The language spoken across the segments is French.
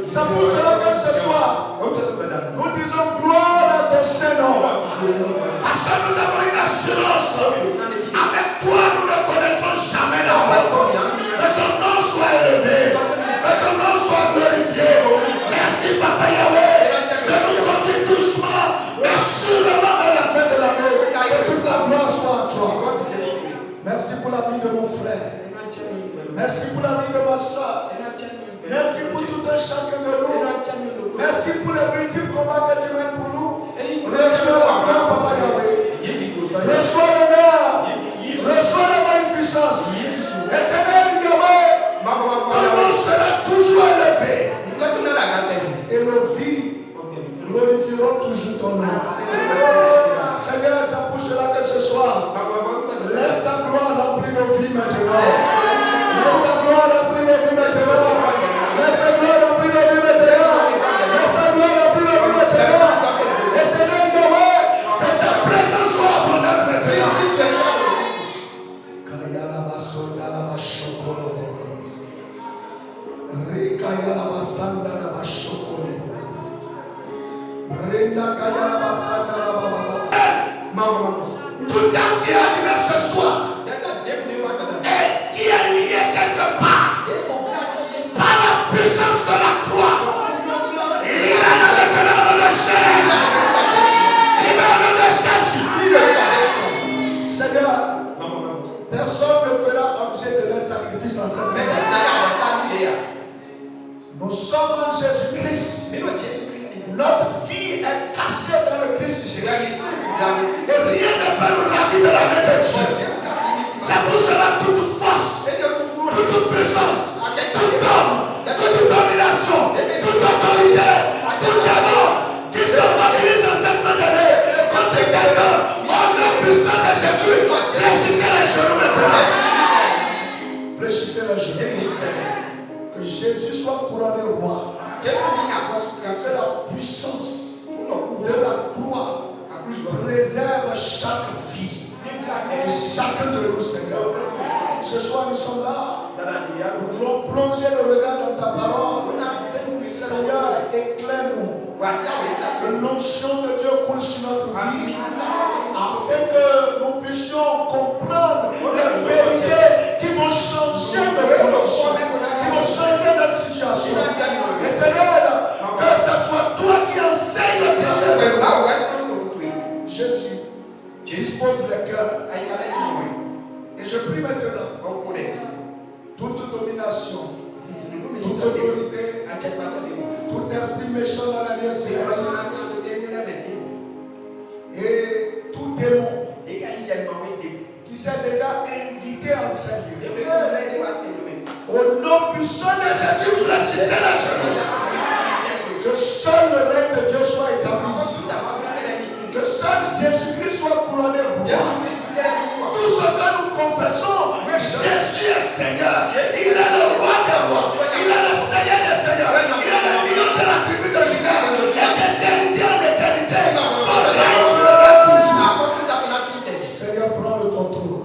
C'est pour cela que ce soir, nous disons gloire à ton Saint-Nom. Parce que nous avons une assurance. Avec toi, nous ne connaîtrons jamais la honte. Que ton nom soit élevé. Que ton nom soit glorifié. Merci, Papa Yahweh, de nous conduire doucement, mais sûrement à la fin de l'année. Que toute la gloire soit à toi. Merci pour la vie de mon frère. Merci pour la vie de ma soeur. Merci pour tout un chacun de nous. Merci pour les multiples combats que tu mènes pour nous. Reçois la gloire, Papa Yahweh. Reçois l'honneur. Reçois la magnificence. Éternel Yahweh, ton nom sera toujours élevé. Et nos vies glorifieront toujours ton nom. Seigneur, c'est pour cela que ce soir, laisse ta gloire remplir nos vies maintenant. Laisse ta gloire remplir nos vies maintenant. Laisse ta gloire remplir nos vies maintenant. Laisse ta gloire remplir nos vies maintenant. Éternel Yahweh, que ta présence soit abondante maintenant. Tout âme qui est animé ce soir et qui est lié quelque part par la puissance de la croix, libère avec le nom de Jésus. Libère le nom de Jésus. Seigneur, personne ne fera objet de leur sacrifice en cette vie. Nous sommes en Jésus-Christ. Notre vie est cachée dans le Christ Jésus. Et rien ne peut nous ravir de la main de Dieu. C'est pour cela toute force, toute puissance, tout homme, toute domination, toute autorité, tout démon qui se mobilise en cette fin d'année contre quelqu'un, au nom puissant de Jésus, fléchissez les genoux maintenant. Fléchissez les genoux. Que Jésus soit couronné roi. Et que la puissance de la croix préserve chaque vie et chacun de nous, Seigneur. Ce soir, nous sommes là. Nous voulons plonger le regard dans ta parole. Seigneur, éclaire-nous. Que l'onction de Dieu coule sur notre vie, afin que nous puissions comprendre les vérités qui vont changer nos conditions, qui vont changer notre situation. Éternel, que ce soit toi qui enseignes au travers de nous. Jésus, dispose les cœurs. Et je prie maintenant, toute domination, toute autorité, tout esprit méchant dans la vie céleste, et tout démon qui s'est déjà invité en cette lieu. Au nom puissant de Jésus, fléchissez les genoux. Que seul le règne de Dieu soit établi ici. Que seul Jésus-Christ soit couronné roi. Tout ce que nous confessons, Jésus est Seigneur. Il est le roi des rois. Il est le Seigneur des seigneurs. Il est le lion de la tribu de Juda. Et d'éternité en éternité, son règne durera toujours. Seigneur, prends le contrôle.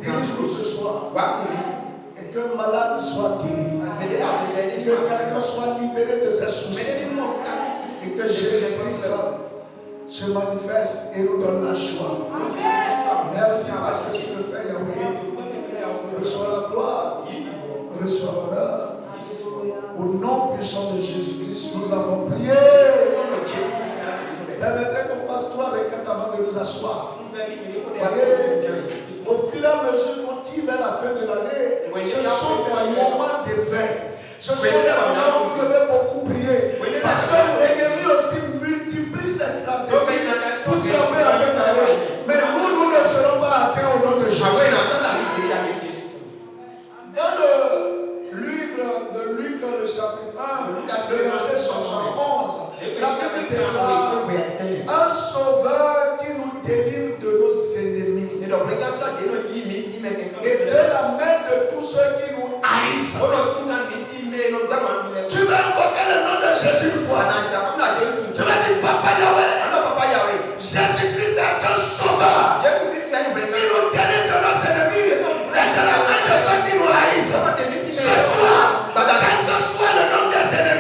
Dirige-nous ce soir. Et que le malade soit guéri. Et que quelqu'un soit libéré de ses soucis. Et que Jésus-Christ se manifeste et nous donne la joie. Merci parce que tu le fais, Yahweh. Reçois la gloire, reçois l'honneur. Au nom puissant de Jésus-Christ, nous avons prié. Permettez qu'on fasse 3 requêtes avant de nous asseoir. Voyez, au fur et à mesure qu'on tire vers la fin de l'année, ce sont des moments d'éveil. Ce sont des moments où vous devez beaucoup prier. Parce que l'ennemi aussi multiplie ses stratégies pour frapper la fin d'année. Mais nous ne serons pas atteints au nom de Jésus. Dans le livre de Luc, le chapitre 1, le verset 71, la Bible déclare un sauveur qui nous délivre de nos ennemis et de la main de tous ceux qui nous haïssent. Tu vas invoquer le nom de Jésus une fois. Tu vas dire Papa Yahweh. Jésus-Christ est un sauveur qui nous délivre de nos ennemis et de la main de ceux qui nous haïssent. Ce soir, quel que soit le nom des ennemis,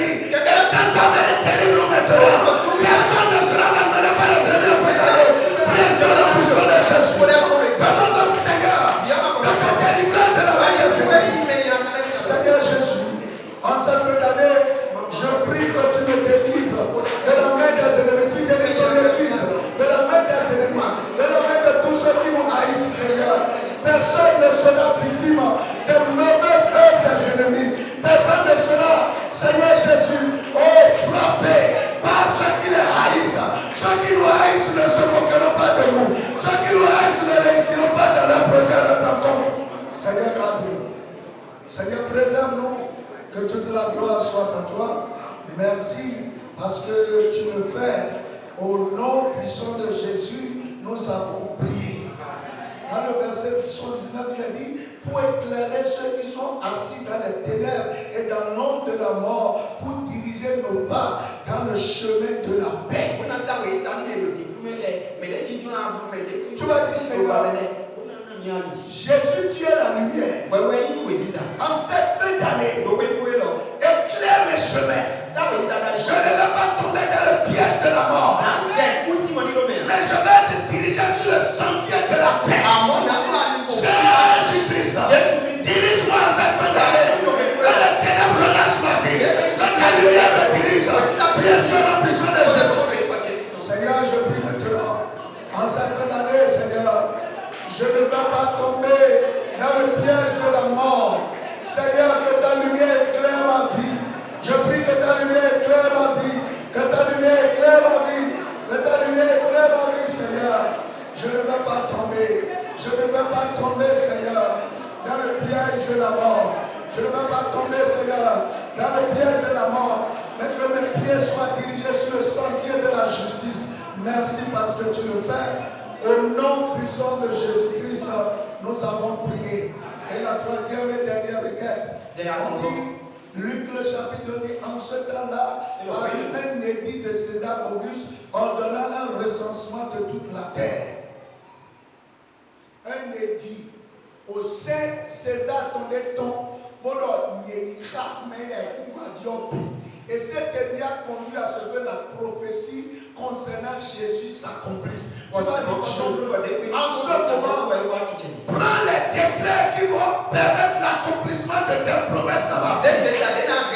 Personne ne sera victime des mauvaises œuvres des ennemis. Personne ne sera, Seigneur Jésus, frappé par ceux qui les haïssent. Ceux qui nous haïssent ne se moqueront pas de nous. Ceux qui nous haïssent ne réussiront pas dans leur projet à notre compte. Seigneur, garde-nous. Seigneur, préserve-nous. Que toute la gloire soit à toi. Merci parce que tu le fais. Au nom puissant de Jésus, nous avons prié. Dans le verset 79, il a dit, pour éclairer ceux qui sont assis dans les ténèbres et dans l'ombre de la mort, pour diriger nos pas dans le chemin de la paix. Tu vas dire, Seigneur, Jésus, tu es la lumière. En cette fin d'année, éclaire mes chemins. Je ne vais pas tomber dans le piège de la mort. Mais je vais te diriger sur le sentier de la paix. Jésus-Christ, dirige-moi en cette fin d'année. Dans les ténèbres, relâche ma vie. Dans ta lumière, me dirige. Bien sûr, la puissance de Jésus. Seigneur, je prie maintenant. En cette fin d'année, Seigneur, je ne vais pas tomber dans le piège de la mort. Seigneur, que ta lumière éclaire ma vie. Je prie que ta lumière éclaire ma vie. Que ta lumière éclaire ma vie. Que ta lumière éclaire ma vie, Seigneur. Je ne vais pas tomber. Je ne vais pas tomber, Seigneur, dans le piège de la mort. Je ne vais pas tomber, Seigneur, dans le piège de la mort. Mais que mes pieds soient dirigés sur le sentier de la justice. Merci parce que tu le fais. Au nom puissant de Jésus-Christ, nous avons prié. Et la troisième et dernière requête. On dit, Luc le chapitre dit, en ce temps-là, parut un édit de César Auguste ordonnant un recensement de toute la terre. Un édit. Au sein, César donnait ton et cet édit a conduit à ce que la prophétie concernant Jésus s'accomplisse. Tu vas dire, en ce moment, prends les décrets qui vont permettre l'accomplissement de tes promesses dans ma vie.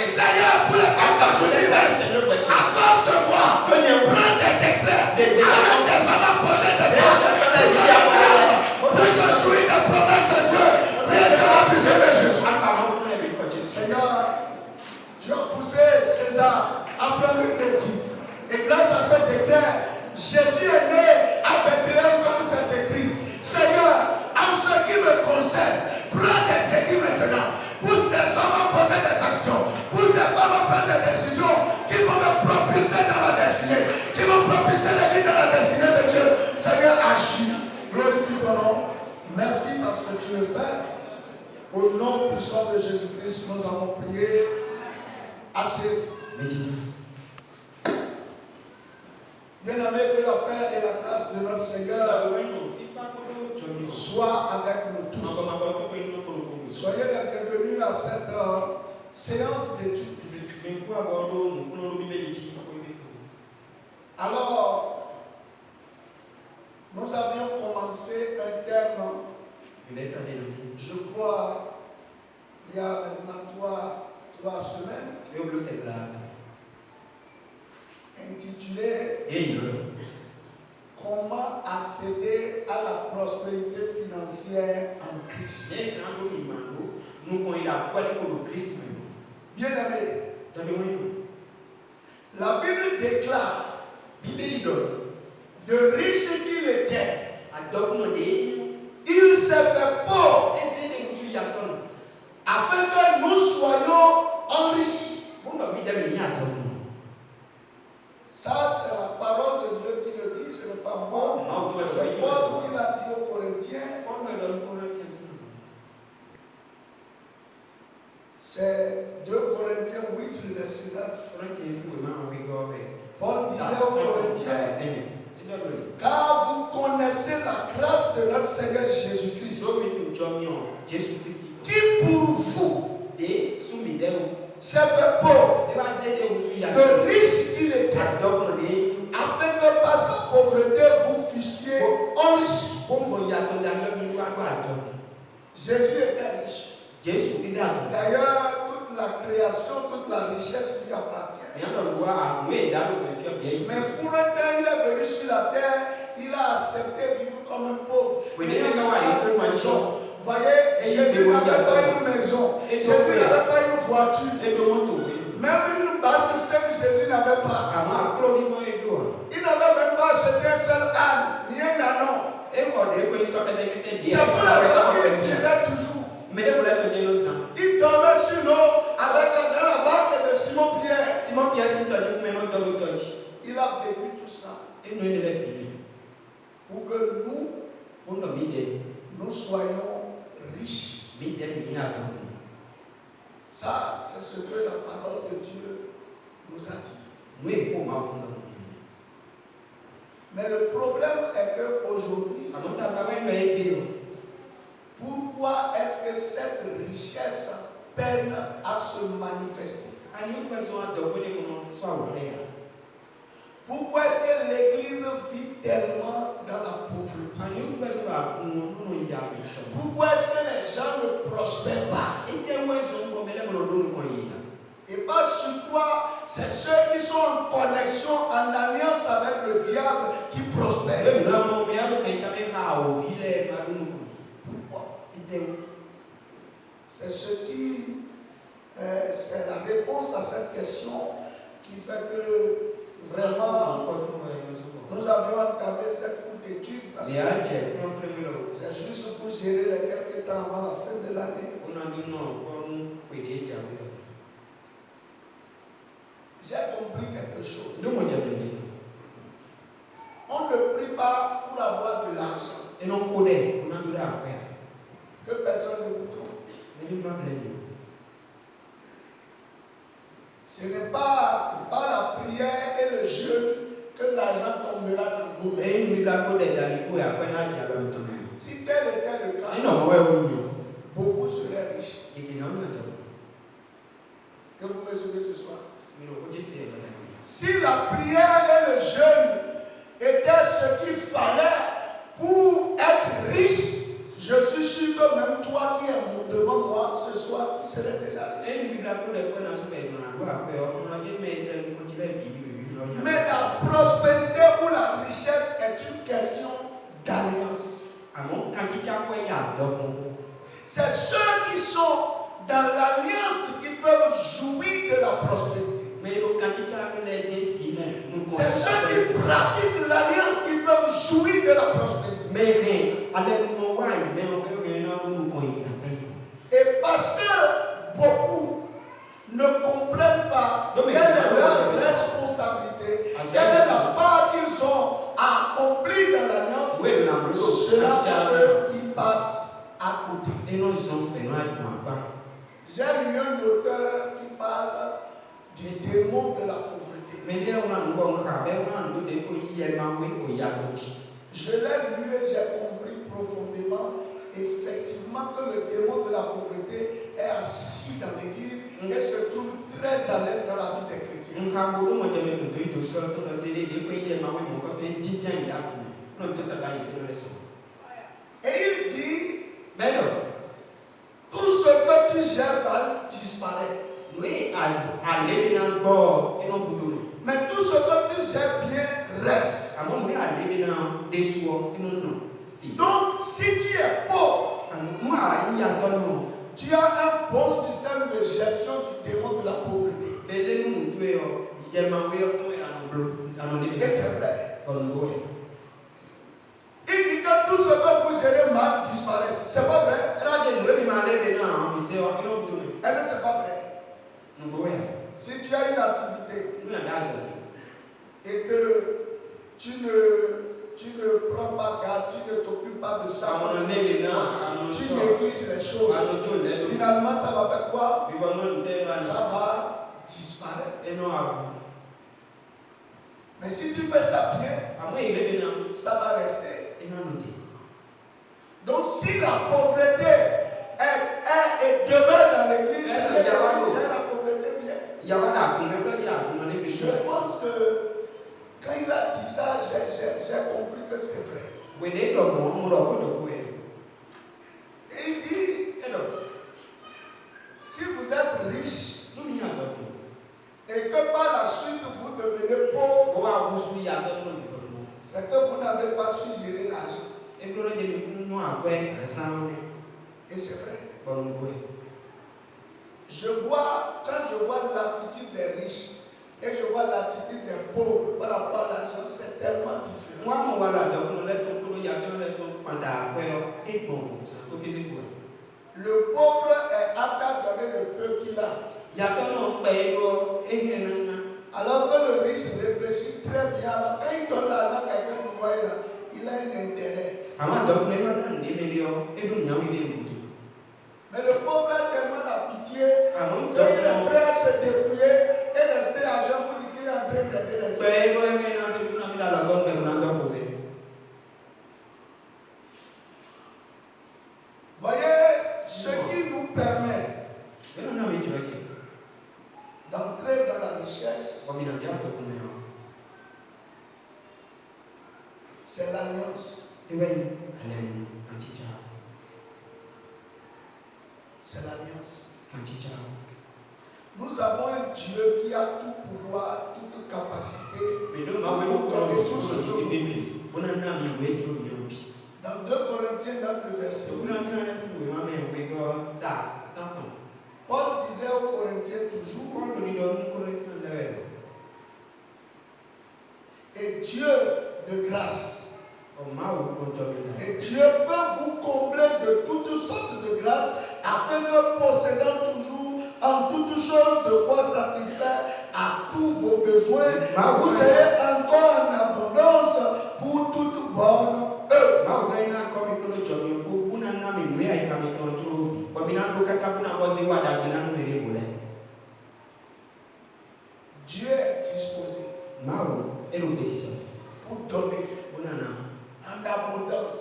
Seigneur, pour les temps qu'aujourd'hui reste, à cause de moi, prends des décrets, avec des hommes à poser de pas, pour se jouir des promesses de Dieu. Priez sur la puissance de Jésus. Seigneur, tu as poussé César à prendre une éthique. Et grâce à ce décret, Jésus est né à Bethléem comme c'est écrit. Seigneur, en ce qui me concerne, prends des équipes maintenant. Pousse des hommes à poser des actions. Pousse des femmes à prendre des décisions qui vont me propulser dans la destinée. Qui vont propulser la vie dans la destinée de Dieu. Seigneur, agis. Glorifie ton nom. Merci parce que tu le fais. Au nom puissant de Jésus-Christ, nous avons prié. Assez. Bien-aimé, que la paix et la grâce de notre Seigneur soient avec nous tous. Soyez les bienvenus à cette séance d'études bibliques. Alors, nous avions commencé un thème, je crois, il y a maintenant 3 semaines, intitulé Comment accéder à la prospérité financière en Christ. Bien-aimé, la Bible déclare de riche qu'il était, il s'est fait pauvre afin que nous soyons enrichis. Ça, c'est la parole de Dieu qui le dit, ce n'est pas moi. C'est Paul qui l'a dit aux Corinthiens. C'est 2 Corinthiens 8, le verset 9. Paul disait aux Corinthiens, car vous connaissez la grâce de notre Seigneur Jésus-Christ, qui pour vous s'est fait pauvre, de riche qu'il était, afin que par sa pauvreté vous fussiez enrichis. Jésus était riche. D'ailleurs, toute la création, toute la richesse lui appartient. Mais pour un temps, il est venu sur la terre il a accepté vivre comme un pauvre. Il n'a pas de maison. Vous voyez, Jésus n'avait pas une maison. Jésus n'avait pas une voiture. Même une barque simple, Jésus n'avait pas. Il n'avait même pas acheté un seul âne, ni un ânon. C'est pour la raison qu'il utilisait toujours. Il dormait sur l'eau dans la barque de Simon-Pierre. Il a vécu tout ça pour que nous soyons riches. Ça, c'est ce que la parole de Dieu nous a dit. Mais le problème est qu'aujourd'hui, pourquoi est-ce que cette richesse peine à se manifester? Pourquoi est-ce que l'Église vit tellement dans la pauvreté? Pourquoi est-ce que les gens ne prospèrent pas? Et pas sur quoi, c'est ceux qui sont en connexion, en alliance avec le diable qui prospèrent. Pourquoi? C'est c'est la réponse à cette question qui fait que vraiment nous avions entamé cette cours d'études parce que c'est juste pour gérer les quelques temps avant la fin de l'année. J'ai compris quelque chose. On ne prie pas pour avoir de l'argent. Que personne ne vous trompe. Ce n'est pas par la prière et le jeûne que l'argent tombera dans vos mains. Si tel était le cas, beaucoup seraient riches. Est-ce que vous me suivez ce soir? Si la prière et le jeûne étaient ce qu'il fallait pour être riche, je suis sûr que même toi qui es devant moi ce soir, tu serais déjà riche. Mais la prospérité ou la richesse est une question d'alliance. C'est ceux qui sont dans l'alliance qui peuvent jouir de la prospérité. C'est ceux qui pratiquent l'alliance qui peuvent jouir de la prospérité. Et parce que beaucoup ne comprennent pas quelle est leur responsabilité, quelle est la part qu'ils ont à accomplir dans l'alliance, cela fait qu'ils passent à côté. J'ai lu un auteur qui parle du démon de la pauvreté. Je l'ai lu et j'ai compris profondément, effectivement, que le démon de la pauvreté est assis dans l'église et se trouve très à l'aise dans la vie des chrétiens. Et il dit, tout ce que tu gères mal disparaît. Mais tout ce que tu gères bien reste. Donc, si tu es pauvre, tu as un bon système de gestion du démon de la pauvreté. Et c'est vrai. Il dit que tout ce que vous gérez mal disparaît. C'est pas vrai? Est-ce que c'est pas vrai? Si tu as une activité et que tu ne prends pas garde, tu ne t'occupes pas de ça, tu négliges les choses, finalement ça va faire quoi? Ça va disparaître. Mais si tu fais ça bien, ça va rester. Donc si la pauvreté est demeure dans l'église, c'est l'église gère la pauvreté bien. Je pense que quand il a dit ça, j'ai compris que c'est vrai. Et il dit, si vous êtes riche et que par la suite vous devenez pauvre, c'est que vous n'avez pas Et c'est vrai. Quand je vois l'attitude des riches et je vois l'attitude des pauvres par rapport à l'argent, c'est tellement différent. Le pauvre est apte à donner le peu qu'il a. Alors que le riche réfléchit très bien. Quand il donne l'argent à quelqu'un qui voit, il a un intérêt. Mais le pauvre a tellement la pitié qu'il est prêt à se dépouiller et rester argent pour dire qu'il est en train d'aider les autres. Voyez ce qui nous permet d'entrer dans la richesse, c'est l'alliance. C'est l'alliance. Nous avons un Dieu qui a tout pouvoir, toute capacité pour nous donner tout ce que vous voulez. Dans 2 Corinthiens 9, le verset 8, Paul disait aux Corinthiens toujours, et Dieu de grâce, et Dieu peut vous combler de toutes sortes de grâces afin que possédant toujours en toutes choses de quoi satisfaire à tous vos besoins, vous ayez encore en abondance pour toute bonne œuvre. Dieu est disposé pour donner en abondance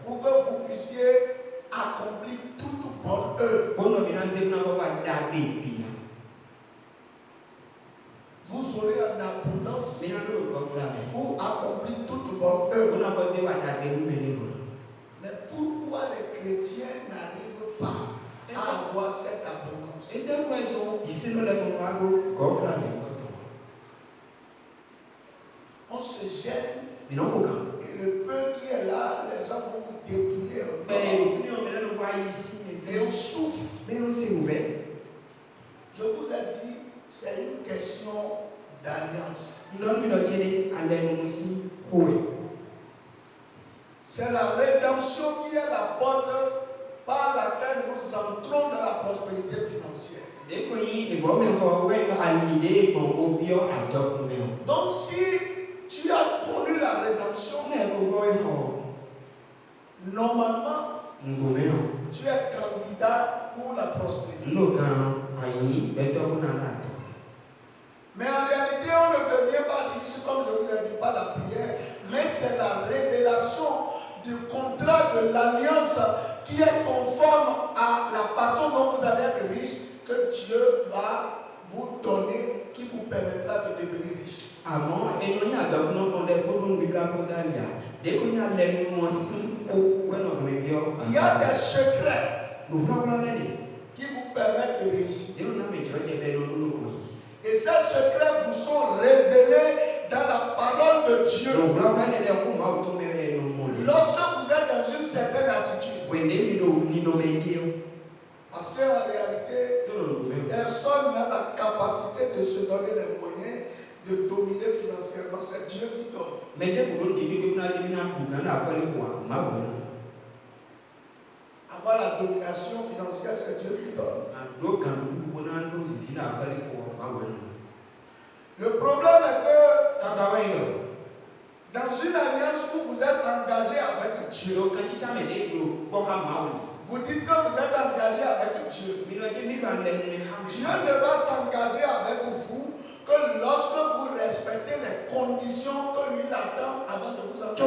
pour que vous puissiez accomplir toute bonne œuvre. Vous aurez en abondance pour accomplir toute bonne œuvre. Mais pourquoi les chrétiens n'arrivent pas à avoir cette abondance? On se gêne. Et le peu qui est là, les gens vont vous dépouiller. Et on souffre. Je vous ai dit, c'est une question d'alliance. C'est la rédemption qui est la porte par laquelle nous entrons dans la prospérité financière. Donc si tu as connu la rédemption, normalement, tu es candidat pour la prospérité. Mais en réalité, on ne devient pas riche, comme je vous ai dit, par la prière, mais c'est la révélation du contrat de l'alliance qui est conforme à la façon dont vous allez être riche, que Dieu va vous donner, qui vous permettra de devenir riche. Il y a des secrets qui vous permettent de réussir. Et ces secrets vous sont révélés dans la parole de Dieu. Lorsque vous êtes dans une certaine attitude. Parce qu'en réalité, personne n'a la capacité de se donner les moyens de dominer financièrement. C'est Dieu qui donne. Avoir la domination financière, c'est Dieu qui donne. Le problème est que dans une alliance où vous êtes engagé avec Dieu, vous dites que vous êtes engagé avec Dieu. Dieu ne va s'engager avec vous que lorsque vous respectez les conditions que lui attend avant de vous engager.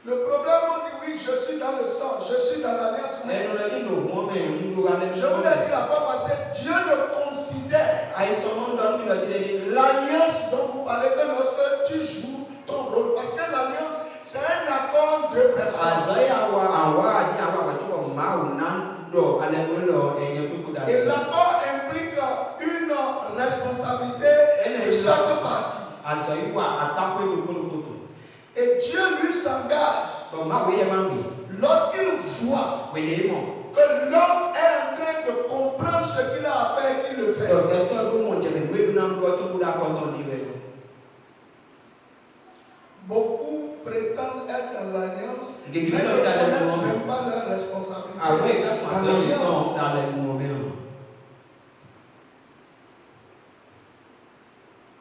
Le problème, on dit oui, je suis dans le sang, je suis dans l'alliance. Je vous ai dit la fois passée, Dieu ne considère l'alliance dont vous parlez que lorsque tu joues ton rôle. Parce que l'alliance, c'est un accord de personnes. Et l'accord implique une responsabilité et Et Dieu lui s'engage lorsqu'il voit que l'homme est en train de comprendre ce qu'il a à faire, qu'il le fait. Beaucoup prétendent être dans l'alliance, mais ne connaissent même pas leur responsabilité dans l'alliance.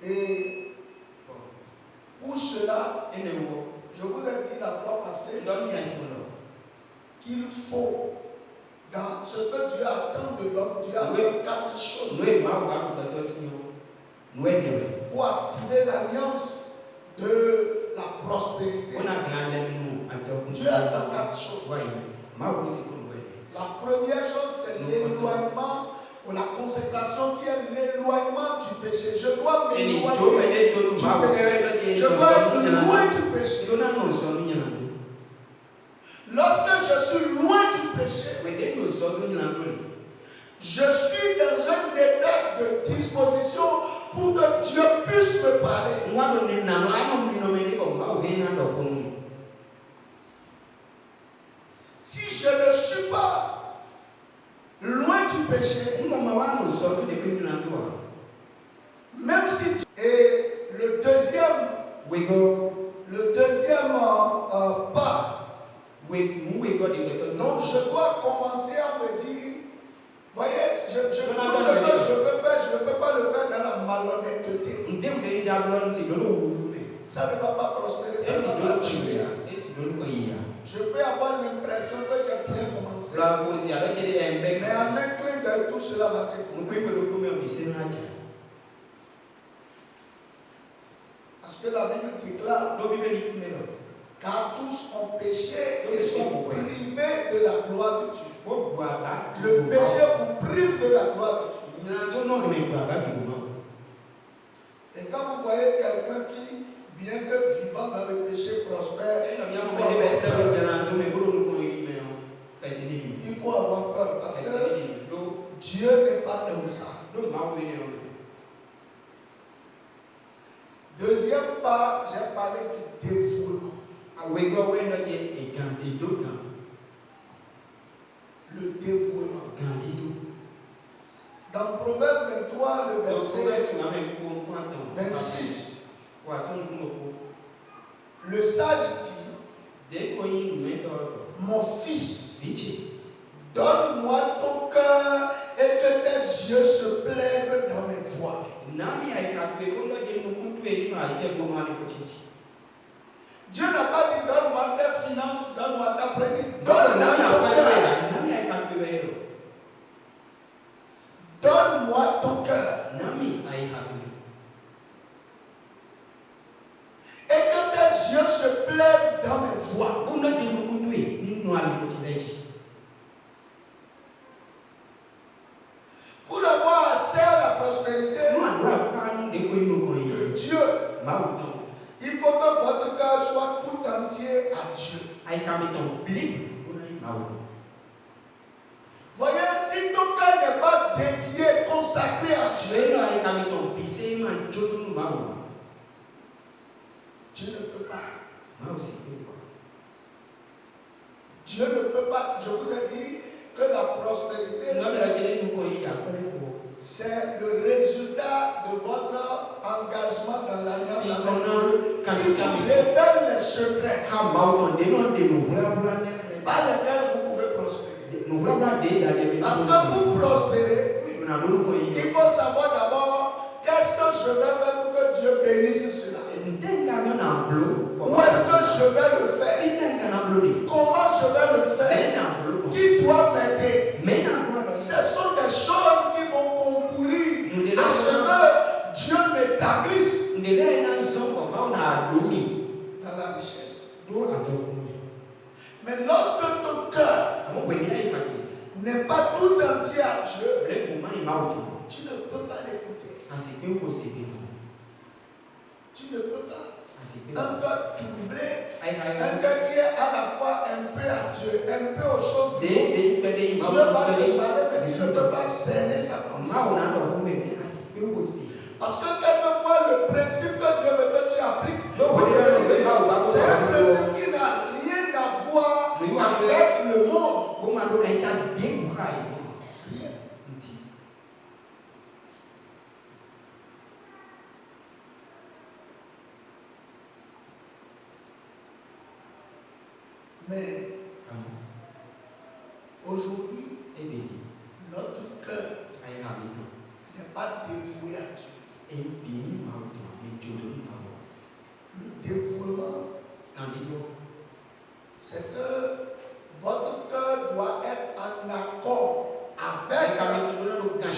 Et pour cela, je vous ai dit la fois passée qu'il faut, dans ce que Dieu attend de l'homme, Dieu attend 4 choses pour activer l'alliance de la prospérité. Dieu attend 4 choses. La première chose, c'est l'éloignement ou la consécration qui est l'éloignement du péché. Je dois m'éloigner du péché. Je dois être loin du péché. Lorsque je suis loin du péché, je suis dans un état de disposition pour que Dieu puisse me parler. Si je ne suis pas loin du péché, même si et le deuxième pas, donc je dois commencer à me dire, voyez, tout ce que je veux faire, je ne peux pas le faire dans la malhonnêteté. Ça ne va pas prospérer, ça ne va pas tuer. Je peux avoir l'impression que j'ai bien commencé. Mais en un clin d'œil, tout cela va s'effondrer. Parce que la Bible déclare, car tous ont péché et sont privés de la gloire de Dieu. Le péché vous prive de la gloire de Dieu. Et quand vous voyez quelqu'un qui, bien que vivant dans le péché, prospère, il faut avoir peur parce que Dieu n'est pas dans ça. Deuxième pas, j'ai parlé du dévouement. Le dévouement. Dans Proverbe 23, le verset 26, le sage dit, mon fils, donne-moi ton cœur et que tes yeux se plaisent dans mes voies. Dieu n'a pas dit donne-moi tes finances, donne-moi ta prédit, donne-moi ton cœur. Donne-moi ton cœur. Et que tes yeux se plaisent dans mes voies. Pour avoir accès à la prospérité de Dieu, il faut que votre cœur soit tout entier à Dieu. Voyez, si ton cœur n'est pas dédié, consacré à Dieu, Dieu ne peut pas. Dieu ne peut pas. Je vous ai dit que la prospérité, c'est le résultat de votre engagement dans l'alliance avec Dieu qui vous révèle les secrets par lesquels vous pouvez prospérer. Parce que pour prospérer, il faut savoir d'abord qu'est-ce que je vais faire pour que Dieu bénisse cela. Où est-ce que je vais le faire? Comment je vais le faire? Qui doit m'aider? Ce sont des choses qui vont concourir à ce que Dieu m'établisse dans la richesse. Mais lorsque ton cœur n'est pas tout entier à Dieu, tu ne peux pas l'écouter. Tu ne peux pas. Un cœur troublé, un cœur qui est à la fois un peu à Dieu, un peu aux choses du monde. Dieu va te parler, mais tu ne peux pas cerner sa pensée. Parce que quelquefois, le principe que Dieu veut Mais aujourd'hui, notre cœur n'est pas dévoué à Dieu. Le dévouement, c'est que votre cœur doit être en accord avec Dieu.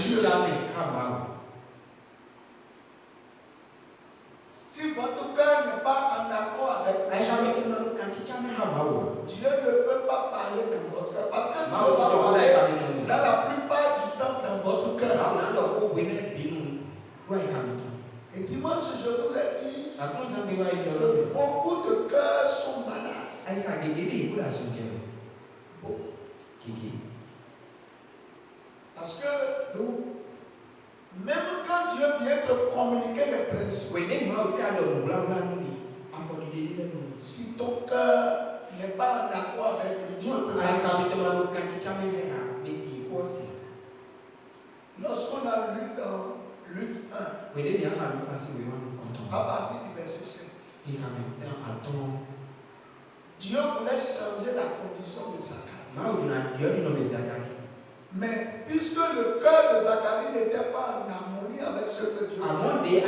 Si votre cœur n'est pas en accord avec Dieu, Dieu ne peut pas parler dans votre cœur. Parce que Dieu va parler dans la plupart du temps dans votre cœur. Et dimanche, je vous ai dit que beaucoup de cœurs sont malades. Beaucoup. Parce que même quand Dieu vient te communiquer les principes, si ton cœur n'est pas en accord avec le Dieu, lorsqu'on a lu dans Luc 1, à partir du verset 5, Dieu voulait changer la condition de Zacharie. Mais puisque le cœur de Zacharie n'était pas en harmonie avec ce que Dieu voulait,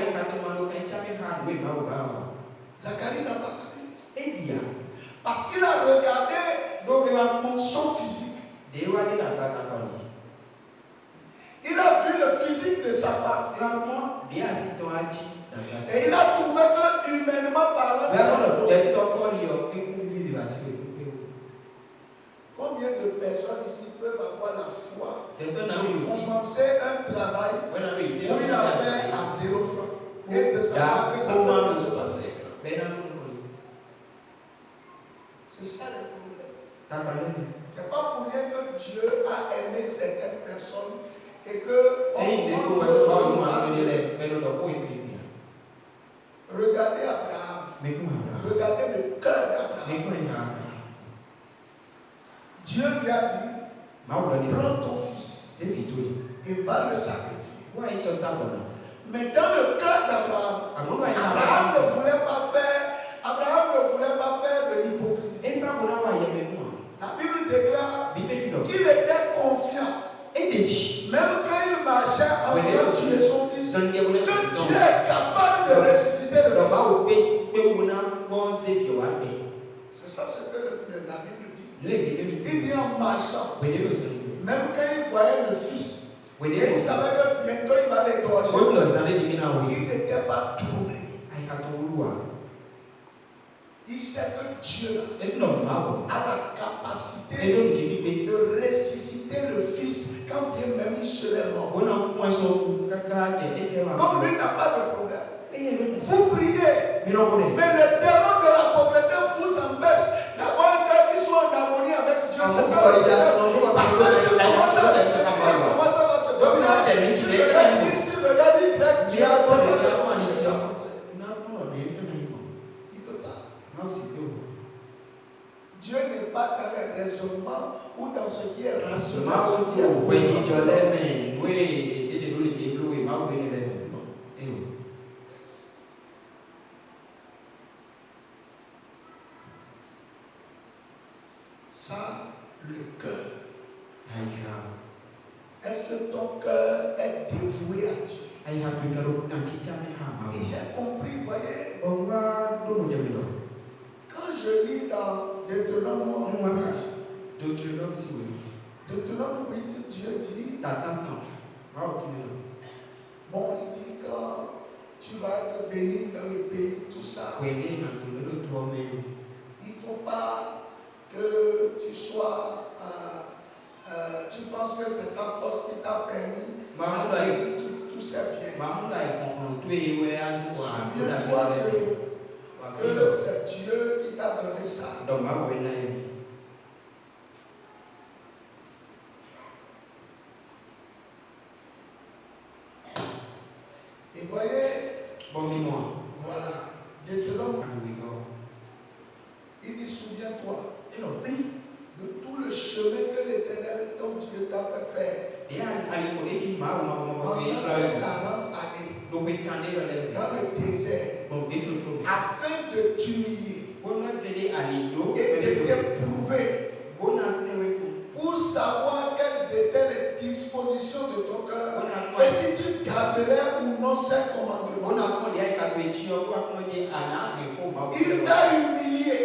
Zacharie n'a pas cru. Parce qu'il a regardé son physique. Il a vu le physique de sa femme. Et il a trouvé que humainement parlant, c'est impossible. Combien de personnes ici peuvent avoir la foi de commencer un travail où il a fait à 0 francs et de savoir que ça peut bien se passer? C'est ça le problème. C'est pas pour rien que Dieu a aimé certaines personnes et que regardez Abraham. Regardez le cœur d'Abraham. Dieu lui a dit, prends ton fils et va le sacrifier. Mais dans le cœur d'Abraham, Abraham ne voulait pas faire de l'hypocrisie. La Bible déclare qu'il était confiant, même quand il marchait en voulant tuer son fils, que Dieu est capable de ressusciter le fils. C'est ça ce que la Bible dit. Il dit en marchant, même quand il voyait le fils, et il savait que bientôt il va l'égorger, il n'était pas troublé. Il sait que Dieu a la capacité de ressusciter le fils quand bien même il serait mort. Donc lui n'a pas de problème. Vous priez, mais le démon de la pauvreté vous empêche d'avoir un cœur qui soit en harmonie avec Dieu. C'est ça le problème. Parce que tu commences à réfléchir, comment ça va se passer. Tu regardes ici, tu regardes Y, Dieu ne peut pas te communiquer sa pensée. Il ne peut pas. Dieu n'est pas dans les raisonnements ou dans ce qui est rationnel. Ça, le cœur. Est-ce que ton cœur est dévoué à Dieu? Et j'ai compris, voyez, quand je lis dans Deutéronome 8, Dieu dit, bon, il dit quand tu vas être béni dans le pays, tout ça, il ne faut pas que tu sois, tu penses que c'est ta force qui t'a permis d'acquérir tous ces biens. Souviens-toi que c'est Dieu qui t'a donné ça. Et voyez, voilà, Deutéronome, il dit souviens-toi de tout le chemin que l'Éternel fait faire pendant ces 40 années dans le désert afin de t'humilier et de t'éprouver pour savoir quelles étaient les dispositions de ton cœur et si tu garderais ou non ces commandements. Il t'a humilié,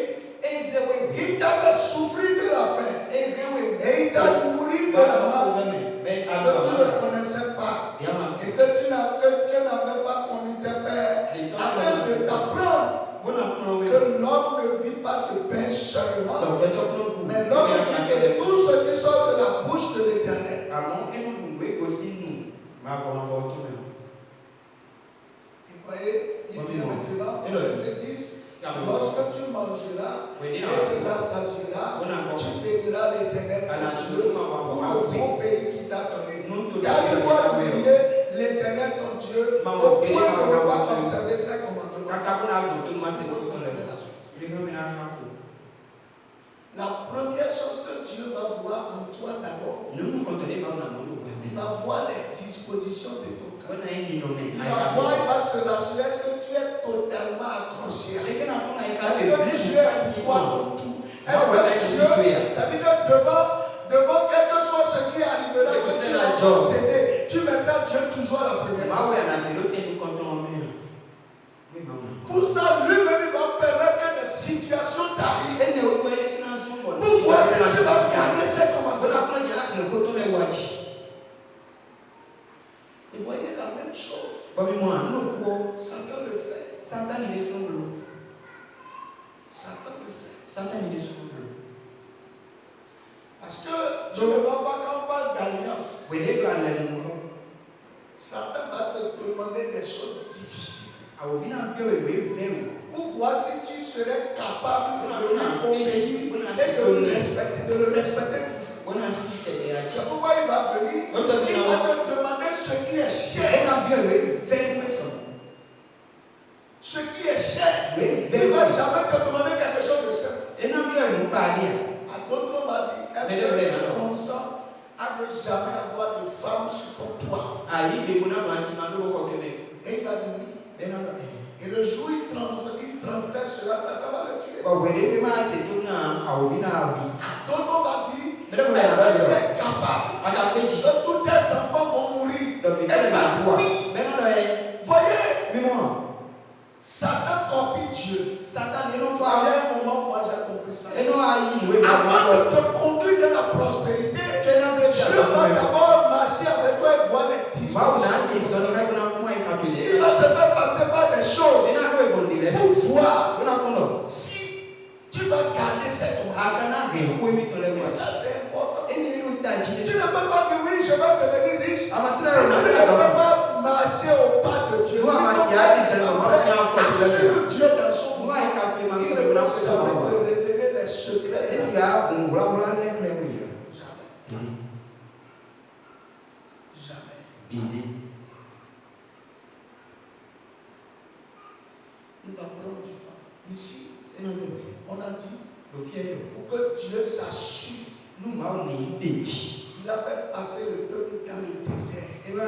il t'a fait souffrir de la faim et il t'a nourri de la manne que tu ne connaissais pas et que tu n'avais pas connu tes pères afin de t'apprendre que l'homme ne vit pas de pain seulement, mais l'homme vit de tout ce qui sort de la bouche de l'Éternel. Et voyez, il vient maintenant au verset 10. Lorsque tu mangeras et te rassasieras, tu béniras l'Éternel ton Dieu pour le bon pays qu'il t'a donné. Garde-toi d'oublier l'Éternel ton Dieu au point de ne pas observer ses commandements. La première chose que Dieu va voir en toi d'abord, il va voir les dispositions de ton cœur. Il va se rassurer que tu es totalement accroché. Est-ce que Dieu est pour toi pour tout? Est-ce que Dieu, ça dit que devant quel que soit ce qui arrivera, que tu vas pas céder, tu mettras Dieu toujours à la première place. Pour ça, lui-même, il va permettre que des situations t'arrivent pour voir si tu vas garder ses commandements. Et voyez la même chose. Satan le fait. Satan le fait. Parce que tu ne vois pas quand on parle d'alliance. Satan va te demander des choses difficiles. Pour voir si tu serais capable de lui obéir et de le respecter toujours. C'est pourquoi il va venir, il va te demander ce qui est cher. Ce qui est cher, il ne va jamais te demander quelque chose de simple. À d'autres, on va dire, est-ce que tu consens à ne jamais avoir de femme sur ton toit? Et il va dire oui. Et le jour où il transgresse cela, Satan va le tuer. Donc on va dire, est-ce que tu es capable que tous tes enfants vont mourir? Et il va dire oui. Voyez, Satan copie Dieu. Il y a un moment où moi j'ai compris ça. Avant de te conduire dans la prospérité, Dieu va d'abord marcher avec toi et voir les dispositions. Il va te faire passer par des choses pour voir si tu vas garder cette commandements. Et ça c'est important. Tu ne peux pas dire oui, je vais devenir riche. Si tu ne peux pas marcher au pas de Dieu, si tu ne peux pas assurer Dieu dans son monde, il ne peut jamais te révéler les secrets. Jamais. Il va prendre du temps. Ici, on a dit pour que Dieu s'assure. Il a fait passer le peuple dans le désert. Il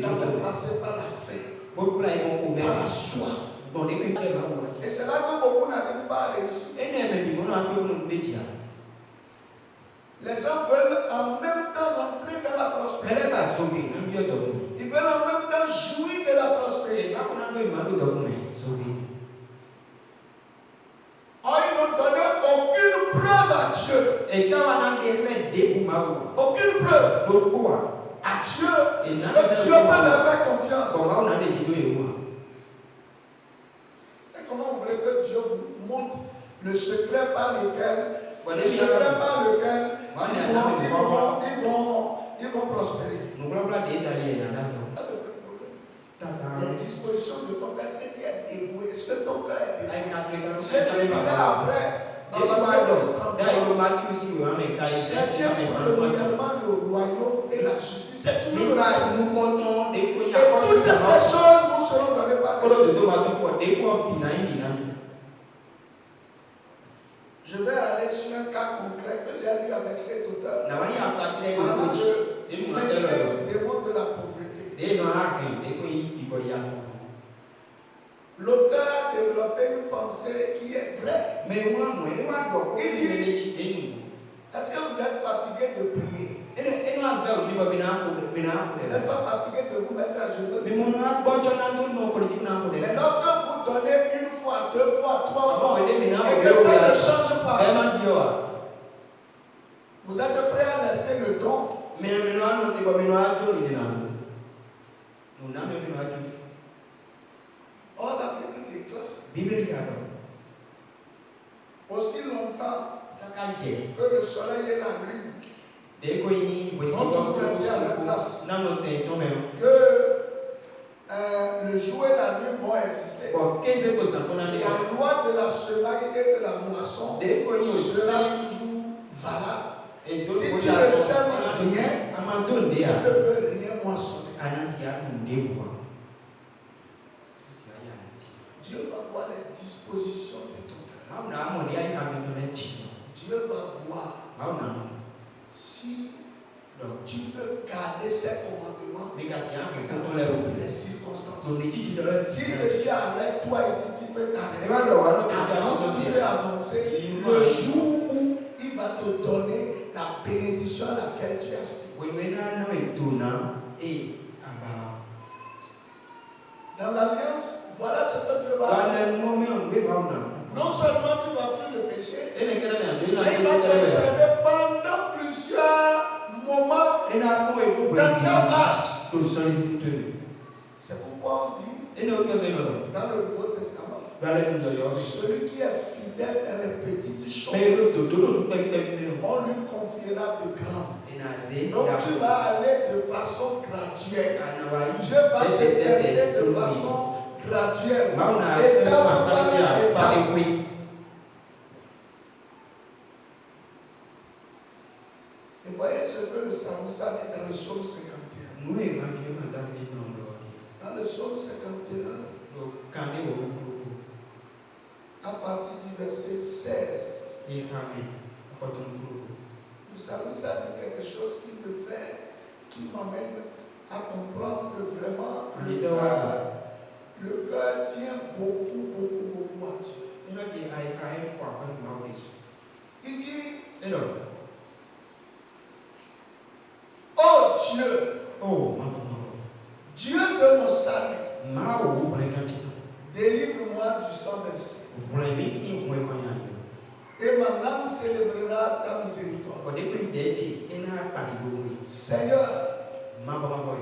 a fait passer par la faim, par la soif. Et c'est là que beaucoup n'arrivent pas à réussir. Les gens veulent en même temps rentrer dans la prospérité. Ils veulent en même temps jouir de la prospérité. Or, ils n'ont donné aucune preuve à Dieu. Aucune preuve à Dieu que Dieu peut leur faire confiance. Et comment vous voulez que Dieu vous montre le secret par lequel ils vont prospérer? Les dispositions de ton cœur, est-ce que tu es dévoué? Est-ce que ton cœur est dévoué? Jésus dira après, cherchez premièrement le royaume et la justice. C'est toujours le royaume. Et toutes ces choses vous seront données par Dieu. Je vais aller sur un cas concret que j'ai j'ai lu avec cet auteur. Parlant de maintien du démon de la pauvreté. L'auteur développait une pensée qui est vraie. Il dit, est-ce que vous êtes fatigué de prier? Vous n'êtes pas fatigué de vous mettre à genoux. Mais lorsque vous donnez une fois, deux fois, trois fois, et que ça ne change pas, vous êtes prêt à laisser le don. Or, la Bible déclare aussi longtemps que le soleil et la lune vont toujours rester à leur place, que le jour et la nuit vont exister. La loi de la semaille et de la moisson sera toujours valable. Si tu ne sèmes rien, tu ne peux rien moissonner. Dieu va voir les dispositions de ton cœur. Dieu va voir si tu peux garder ses commandements dans toutes les circonstances. S'il te dit arrête-toi ici, tu peux t'arrêter. Avance, tu peux avancer. Le jour où il va te donner la bénédiction à laquelle tu aspires. Dans l'alliance, voilà ce que Dieu va faire. Non seulement tu vas fuir le péché, mais il va t'observer pendant plusieurs moments dans ta marche. C'est pourquoi on dit dans le Nouveau Testament, celui qui est fidèle dans les petites choses, on lui confiera de grandes. Donc tu vas aller de façon graduelle. Dieu va te tester de façon graduelle. Étape par étape. Et voyez ce que le psalmiste a dit dans le psaume 51. Dans le psaume 51, à partir du verset 16, le psalmiste a dit quelque chose qui me fait, qui m'amène à comprendre que vraiment le cœur tient beaucoup à Dieu. Il dit, oh Dieu, Dieu de mon salut, délivre-moi du sang versé. Et ma langue célébrera ta miséricorde. Seigneur,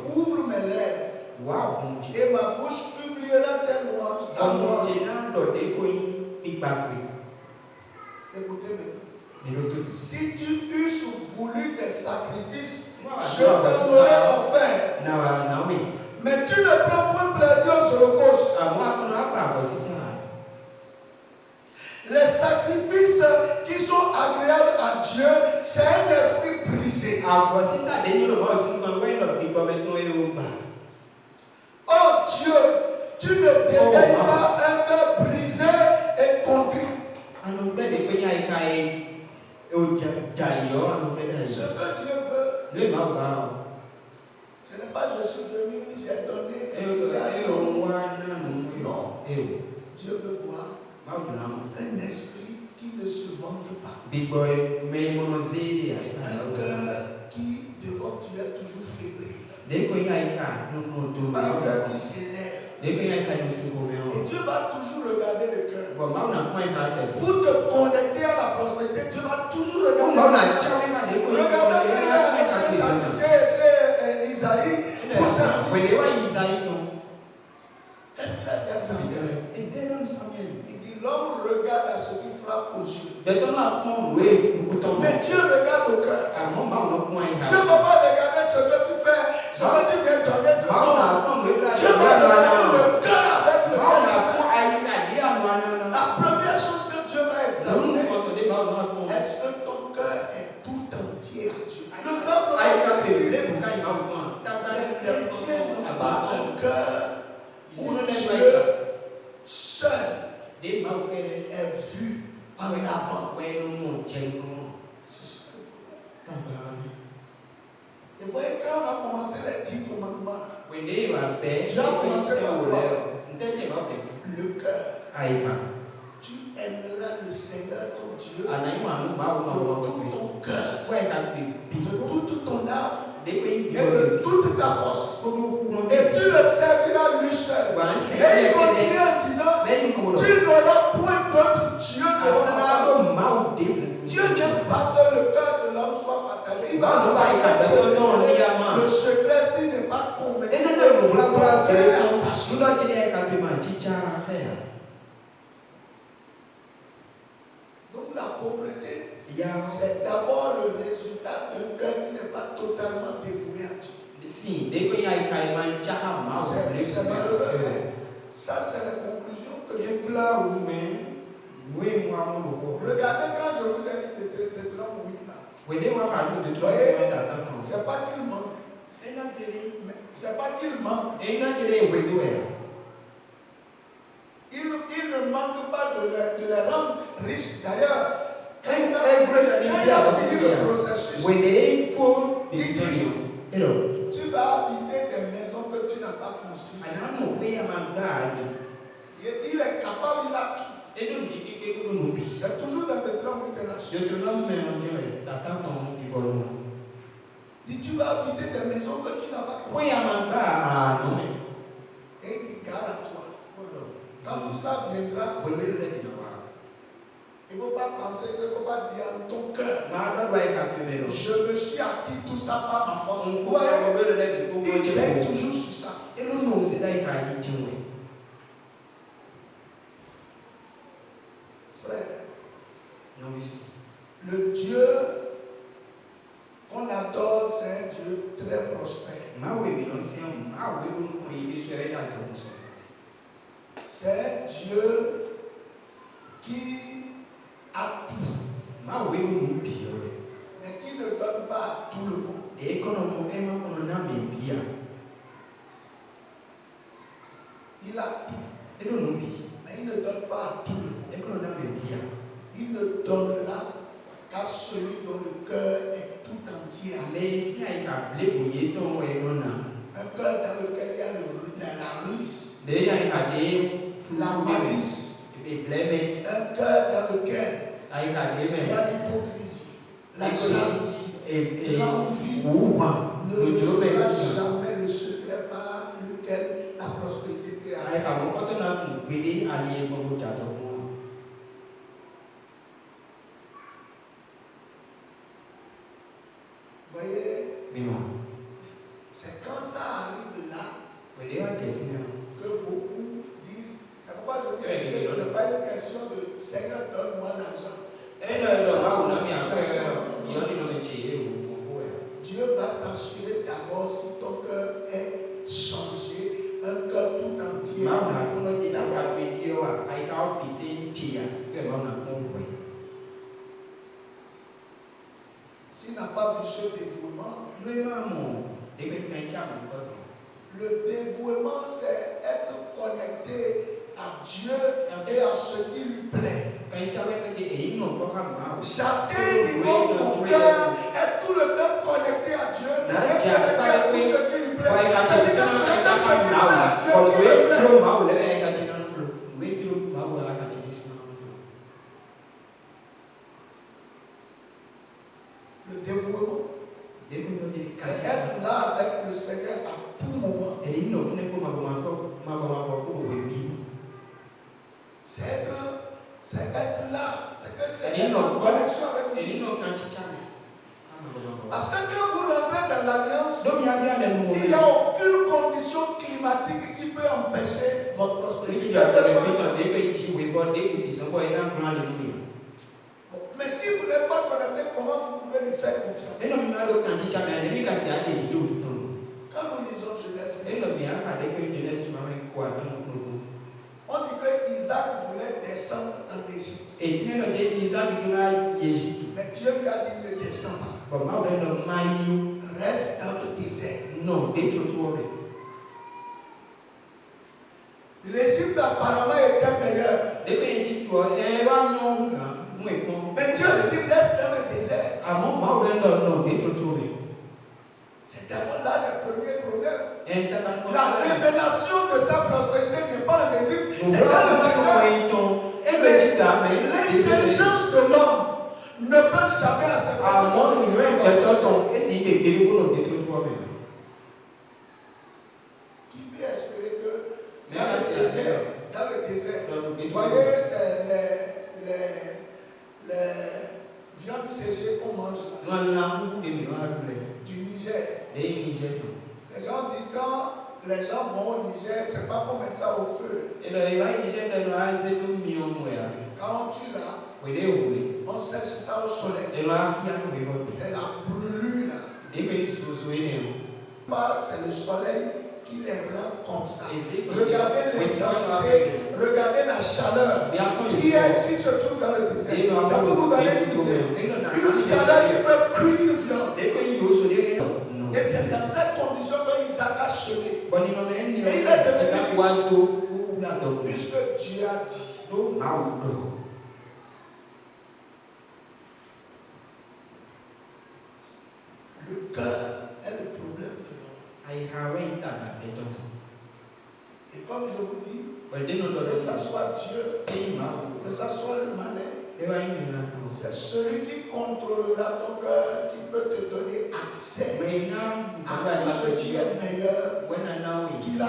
ouvre mes lèvres et ma bouche publiera tes louanges. Écoutez maintenant. Si tu eusses voulu des sacrifices, je t'en aurais offert. Mais tu ne prends point plaisir aux holocaustes. Les sacrifices qui sont agréables à Dieu, c'est un esprit brisé. Oh Dieu, tu ne dédaignes pas un cœur brisé et contrit. Ce que Dieu veut, ce n'est pas je suis venu, j'ai donné. Non. Dieu veut voir un esprit qui ne se vante pas. Un cœur qui devant Dieu est toujours fébrile. Pas un cœur qui s'élève. Et Dieu va toujours regarder le cœur. Pour te connecter à la prospérité, Dieu va toujours regarder le cœur. Regardez chez Isaïe pour sa fils. Qu'est-ce qu'il a dit à Samuel? Il dit l'homme regarde à ce qui frappe aux yeux. Mais Dieu regarde au cœur. Dieu ne va pas regarder ce que tu fais, ce que tu viens donner, ce que Dieu va regarder le cœur avec le cœur. La première chose que Dieu va examiner, est-ce que ton cœur est tout entier à Dieu? Le grand problème, les chrétiens n'ont pas un cœur où Dieu seul est vu en avant. C'est ce que a commencé les 10 commandements, Dieu a commencé par quoi? Le cœur. Tu aimeras le Seigneur ton Dieu de tout ton cœur, de toute ton âme et de toute ta force. Et tu le serviras lui seul. Et il continue en disant, tu n'auras point d'autre Dieu devant Dieu n'aime pas que le cœur de l'homme soit partagé. Il va jamais le secret s'il n'est pas convaincu que ton cœur est attaché. Donc la pauvreté, c'est d'abord le résultat d'un cœur qui n'est pas totalement dévoué à Dieu. C'est malheureux, mais ça c'est la conclusion que je tire. Regardez quand je vous ai dit de Deutéronome 8 là. Vous voyez, c'est pas qu'il manque. C'est pas qu'il manque. Il ne manque pas de les rendre riches. D'ailleurs, quand il a fini le processus, il dit, tu vas habiter des maisons que tu n'as pas construites. Il est capable, il a tout. C'est toujours dans Deutéronome 8. Dit, tu vas habiter des maisons que tu n'as pas construites. Et il dit, garde à toi. Quand tout ça viendra, il ne faut pas penser qu'il ne faut pas dire en ton cœur, je me suis acquis tout ça par ma force. Il veille toujours sur ça. Frère, le Dieu qu'on adore, c'est un Dieu très prospère. C'est un Dieu qui a tout, mais qui ne donne pas à tout le monde. Il a tout, mais il ne donne pas à tout le monde. Il ne donnera qu'à celui dont le cœur est tout entier. Un cœur dans lequel il y a la ruse, la malice, un cœur dans lequel il y a l'hypocrisie, la jalousie, l'envie ne recevra jamais le secret par lequel la prospérité peut arriver. Voyez, c'est quand ça arrive là que beaucoup disent, c'est pourquoi je dis que ce n'est pas une question de Seigneur, donne-moi l'argent. Dieu va s'assurer d'abord si ton cœur est changé, un cœur tout entier. S'il n'a pas vu ce dévouement, le dévouement, c'est être connecté à Dieu et à ce qui lui plaît. Chacun niveau mon cœur est tout le temps connecté à Dieu et connecté à tout ce qui lui plaît. C'est-à-dire que ce qui plaît à Dieu, qui me plaît. Le dévouement, c'est être là avec le Seigneur à tout moment. C'est être là, c'est être en connexion avec lui. Parce que quand vous rentrez dans l'alliance, il n'y a aucune condition climatique qui peut empêcher votre prospérité. Mais si vous n'êtes pas connecté, comment vous pouvez lui faire confiance? Quand nous lisons Genèse 26, on dit que Isaac voulait descendre en Égypte. Mais Dieu lui a dit ne descends pas. Reste dans le désert. L'Égypte apparemment était meilleure. Mais Dieu lui dit reste dans le désert. C'est d'abord là problème. La révélation de sa prospérité n'est pas en Égypte, c'est dans le désert. L'intelligence de l'homme ne peut jamais accepter qui peut espérer que dans le désert, vous voyez les viandes séchées qu'on mange là, du Niger. Les gens disent quand les gens vont au Niger, c'est pas pour mettre ça au feu. Quand on tue là, on sèche ça au soleil. C'est la brûlure là. C'est le soleil qui les rend comme ça. Regardez l'intensité, regardez la chaleur qui se trouve dans le désert. Ça peut vous donner une idée. Une chaleur qui peut cuire une viande. Et c'est dans cette condition que Isaac a semé. Et il est devenu riche. Puisque Dieu a dit. Le cœur est le problème de l'homme. Et comme je vous dis, que ce soit Dieu, que ce soit le malin, c'est celui qui contrôlera ton cœur qui peut te donner accès à tout ce qui est meilleur qu'il a.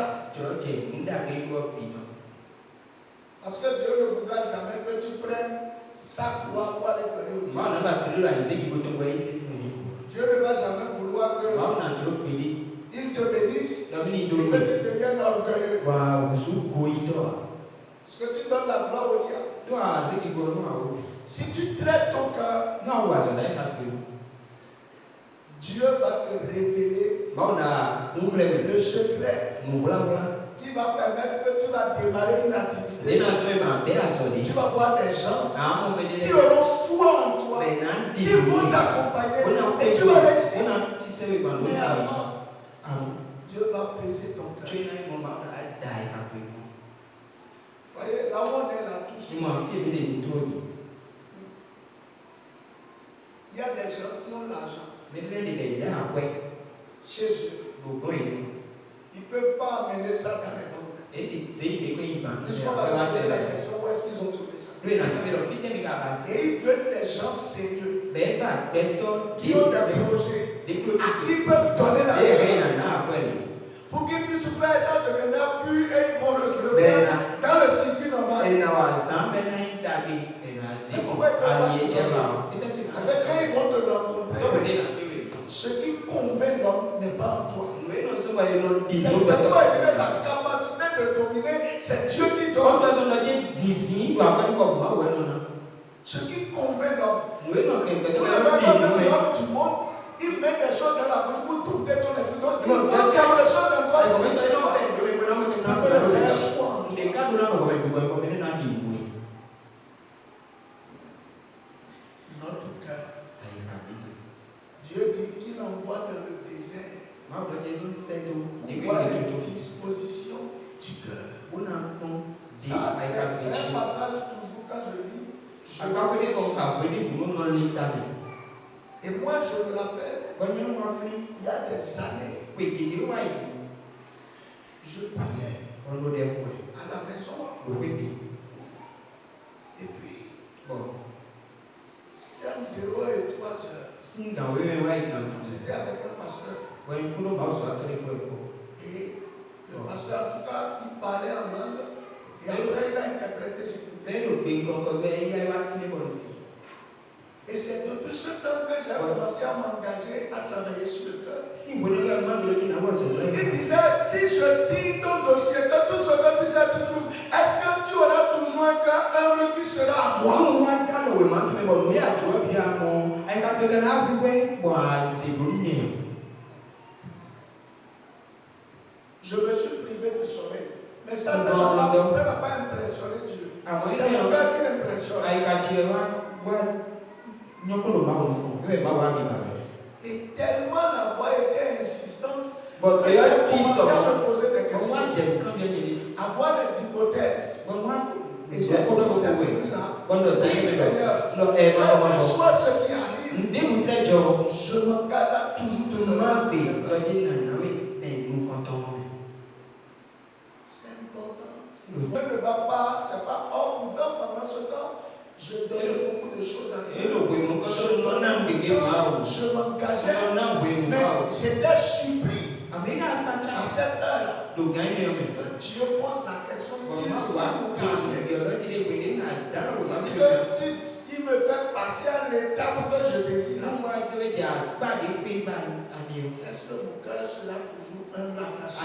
Parce que Dieu ne voudra jamais que tu prennes sa gloire pour aller donner au diable. Dieu ne va jamais vouloir que il te bénisse et que tu deviennes orgueilleux. Parce que tu donnes la gloire au diable. Si tu traites ton cœur, Dieu va te révéler le secret qui va permettre que tu vas démarrer une activité. Tu vas voir des gens qui auront foi en toi, qui vont t'accompagner et tu vas réussir. Mais avant, Dieu va peser ton cœur. Voyez, là où on est là, tout suite. Il y a des gens qui ont l'argent chez eux. Ils ne peuvent pas amener ça dans les banques. Puisqu'on va leur poser la question, où est-ce qu'ils ont trouvé ça? Et ils veulent des gens sérieux qui ont des projets, qui peuvent donner la vie. Pour qu'ils puissent faire ça, deviendra plus et ils vont le dans le circuit normal. Pourquoi ils peuvent pas te donner? Parce que quand ils vont te rencontrer, ce qui convainc l'homme n'est pas en toi. C'est pourquoi il dit la capacité de dominer, c'est Dieu qui donne. Ce qui convainc l'homme. Vous ne voyez pas même l'homme du monde, il met des choses dans la bouche pour dompter ton esprit. Donc il faut quelque chose en toi spirituellement. Pour que les gens aient foi en toi. Notre cœur. Dieu dit qu'il envoie dans le désert pour voir les dispositions du cœur. Ça, c'est un passage toujours quand je lis. Et moi, je me rappelle, il y a des années, je priais à la maison. Et puis, c'était entre 0 et 3 heures. J'étais avec un pasteur. Et le pasteur, en tout cas, il parlait en langue. Et après, il a interprété, j'écoutais. Et c'est depuis ce temps que j'ai commencé à m'engager à travailler sur le cœur. Il disait, si je signe ton dossier, que tout ce que tu sais, tu trouves, est-ce que tu auras toujours un cœur humble qui sera à moi? Je me suis privé de sommeil. Mais ça ne va pas impressionner Dieu. C'est le cœur qui l'impressionne. Et tellement la voix était insistante que j'ai commencé à me poser des questions, à voir des hypothèses. Et j'ai dit cette nuit-là, oui Seigneur, quel que soit ce qui arrive, je m'engage à toujours te demander. va pas, c'est pas hors pourtant pendant ce temps, je donnais beaucoup de choses à Dieu. Je m'engageais, mais j'étais surpris à cette heure-là. Que Dieu pose la question si il me fait passer à l'étape que je désire. Est-ce que mon cœur sera toujours un attaché?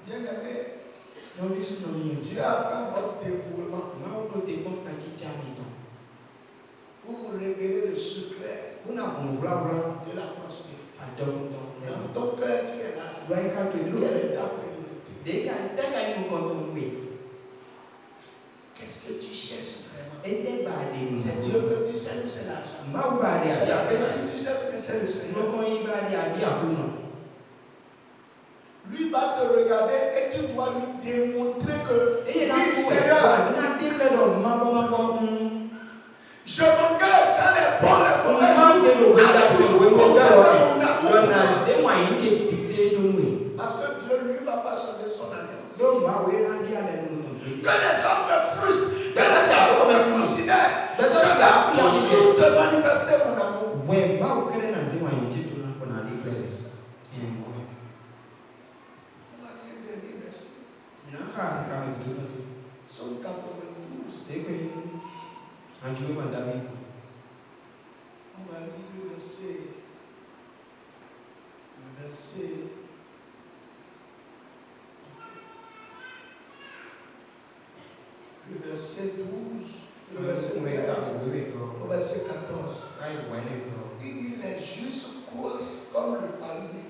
Bien aimé, Dieu attend votre dévouement pour vous révéler le secret de la prospérité. Dans ton cœur qui est là, quelle est ta priorité? Qu'est-ce que tu cherches vraiment? C'est Dieu que tu cherches ou c'est l'argent? C'est la réussite que tu cherches, c'est le Seigneur. Lui va te regarder et tu dois lui démontrer que oui, Seigneur, je m'engage dans les bons et mauvais jours à toujours conserver mon amour. Parce que Dieu lui ne va pas changer son alliance. Que les hommes me frustrent, que les hommes me considèrent, je vais toujours te manifester mon amour. Somme 92. On va lire le verset 12, le verset 13, au verset 14. Il dit les justes croissent comme le palmier.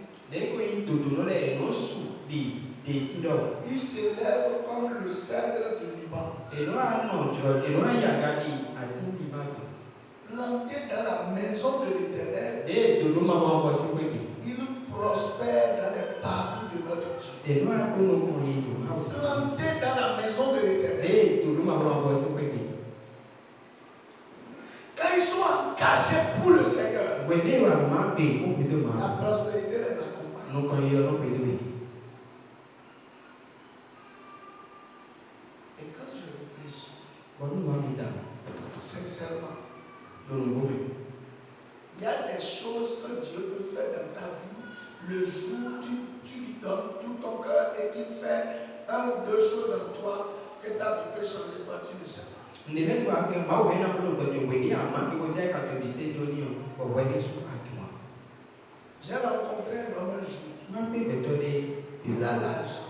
Il s'élève comme le cèdre du Liban. Planté dans la maison de l'Éternel, il prospère dans les paris de notre Dieu. Planté dans la maison de l'Éternel. Quand ils sont engagés pour le Seigneur, la prospérité les accompagne. Et quand je réfléchis, sincèrement, il y a des choses que Dieu peut faire dans ta vie le jour où tu lui donnes tout ton cœur et qu'il fait un ou deux choses en toi que ta vie peut changer, toi tu ne sais pas. J'ai rencontré un homme un jour. Il a l'argent.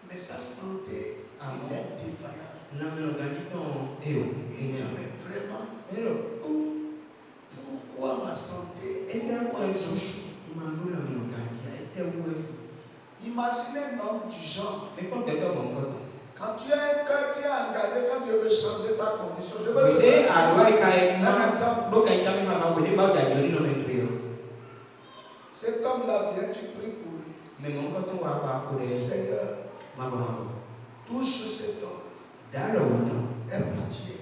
Mais sa santé était défaillante. Il dit, mais vraiment, pourquoi ma santé est toujours? Imaginez un homme du genre. Quand tu as un cœur qui est engagé, quand Dieu veut changer ta condition, je veux te donner un exemple. Cet homme-là vient, tu pries pour lui. Seigneur, touche cet homme. Aie pitié.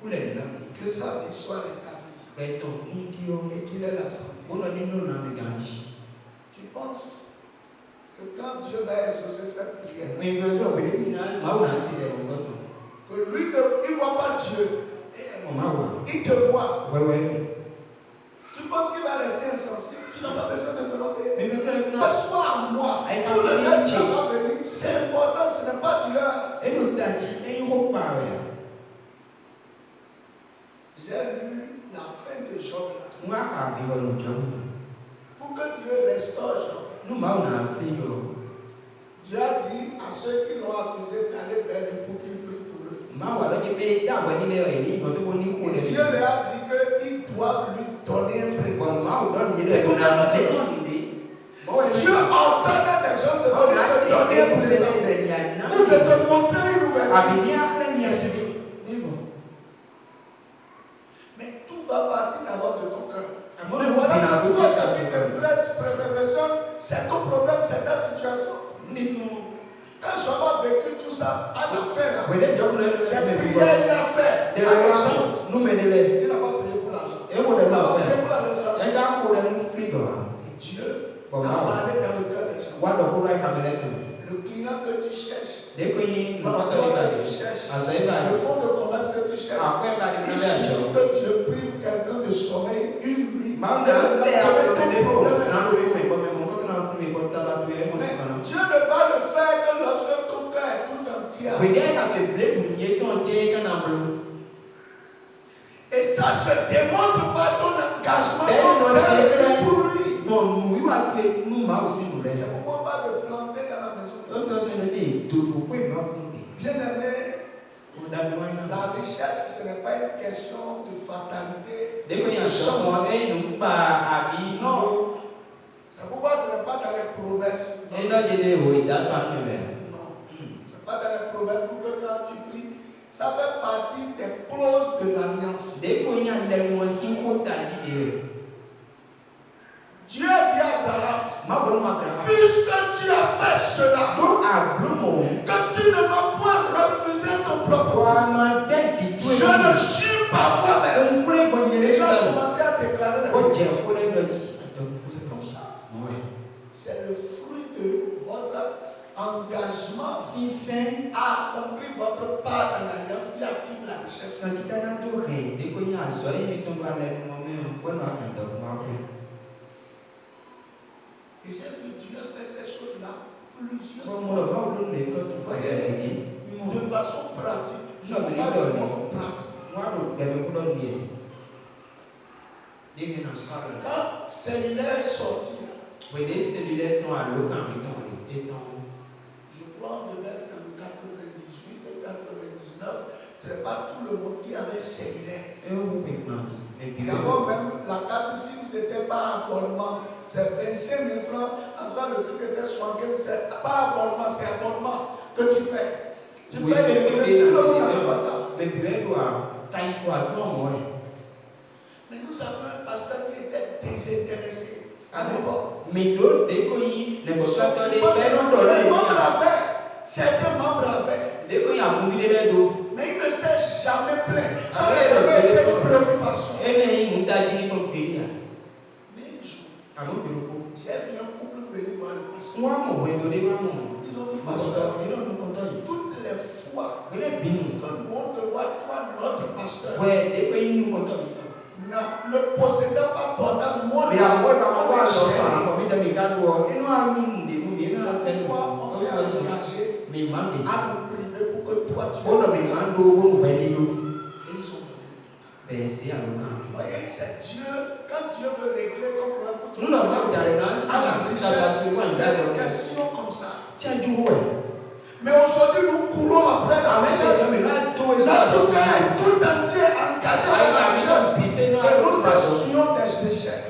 Que sa vie soit rétablie. Et qu'il ait la santé. Tu penses que quand Dieu va exaucer cette prière, que lui, il ne voit pas Dieu. Il te voit. Tu penses qu'il va rester insensible? Tu n'as pas besoin de demander. Sois à moi. Tout le reste va venir. C'est important, ce n'est pas du leur. J'ai lu la fin de Job là. Pour que Dieu restaure Job. Dieu a dit à ceux qui l'ont accusé d'aller vers lui pour qu'il prie pour eux. Et Dieu leur a dit qu'ils doivent lui donner un présent. C'est comme ça que ça se passe. Dieu ordonne à des gens de donner un présent ou de te montrer une ouverture. Mais tout va partir d'abord de ton cœur. Mais voilà que toi, ce qui te blesse, préservation, c'est ton problème, c'est ta situation. Quand Job a vécu tout ça, à la fin, c'est prière il a fait à l'urgence. Il n'a pas prié pour l'argent. Il n'a pas prié pour la restauration. Et Dieu a parlé dans le cœur des gens. l'emploi que tu cherches, le fonds de commerce que tu cherches, il suffit que Dieu prive quelqu'un de sommeil une nuit. Mais Dieu ne va le faire que lorsque ton cœur est tout entier. Et ça se démontre par ton engagement, ton zèle pour lui. C'est pourquoi on parle de planter dans la maison de Dieu. Bien aimé, la richesse, ce n'est pas une question de fatalité, de chance. Non. C'est pourquoi ce n'est pas dans les promesses. Non. Ce n'est pas dans les promesses pour que quand tu pries, ça fait partie des clauses de l'alliance. Dieu dit à Abraham, puisque tu as fait cela, que tu ne m'as point refusé ton propre fils, je ne jure pas moi-même. Et il a commencé à déclarer la bénédiction. C'est comme ça. C'est le fruit de votre engagement à accomplir votre part dans l'alliance qui active la richesse. Et j'ai vu Dieu faire ces choses-là plusieurs fois. Voyez, de façon pratique. Je ne parle pas de monde pratique. Quand cellulaire est sorti, je crois qu'on devait être en 98 et 99, ce n'est pas tout le monde qui avait cellulaire. D'abord, même la carte SIM, ce n'était pas abonnement. C'est 25 000 francs. En tout cas, le truc était 75. C'est pas abonnement, c'est abonnement que tu fais. Tu payes les 25 000. Tout le monde n'avait pas ça. Mais nous avons un pasteur qui était désintéressé à l'époque. Certains membres avaient. Mais il ne s'est jamais plaint. Ça n'a jamais été une préoccupation. Mais un jour, j'ai vu un couple venir voir le pasteur. Ils ont dit, pasteur, toutes les fois que nous on te voit, toi, notre pasteur, ne possédant pas portable, moi, c'est pourquoi on s'est engagé à nous priver pour que toi, tu et ils ont donné. Voyez, c'est Dieu, quand Dieu veut régler ton problème pour tout le monde, à la richesse, c'est une question comme ça. Mais aujourd'hui, nous courons après la richesse. Notre cœur est tout entier engagé dans la richesse. Et nous essuyons des échecs.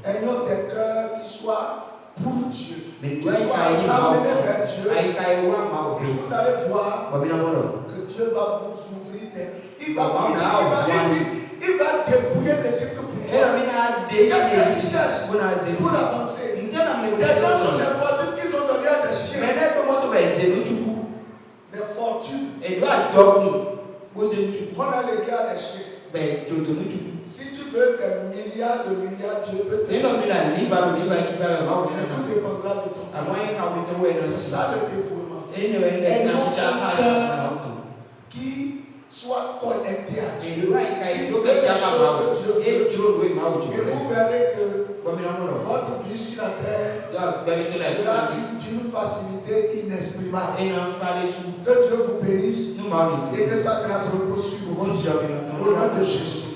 Ayons des cœurs qui soient pour Dieu, qui soient ramenés vers Dieu. Et vous allez voir que Dieu va vous ouvrir des... Il va dépouiller l'Égypte pour toi. Qu'est-ce que tu cherches pour avancer? Des gens sont des fortunes qu'ils ont données à des chiens. Des fortunes. On a légué à des chiens. Si tu veux des milliards de milliards, Dieu peut te donner. Mais tout dépendra de ton cœur. C'est ça le dévouement. Ayons un cœur qui soit connecté à Dieu, qui fait les choses que Dieu veut. Et vous verrez que votre vie sur la terre sera d'une facilité inexprimable. Que Dieu vous bénisse et que sa grâce repose sur vous. Au nom de Jésus.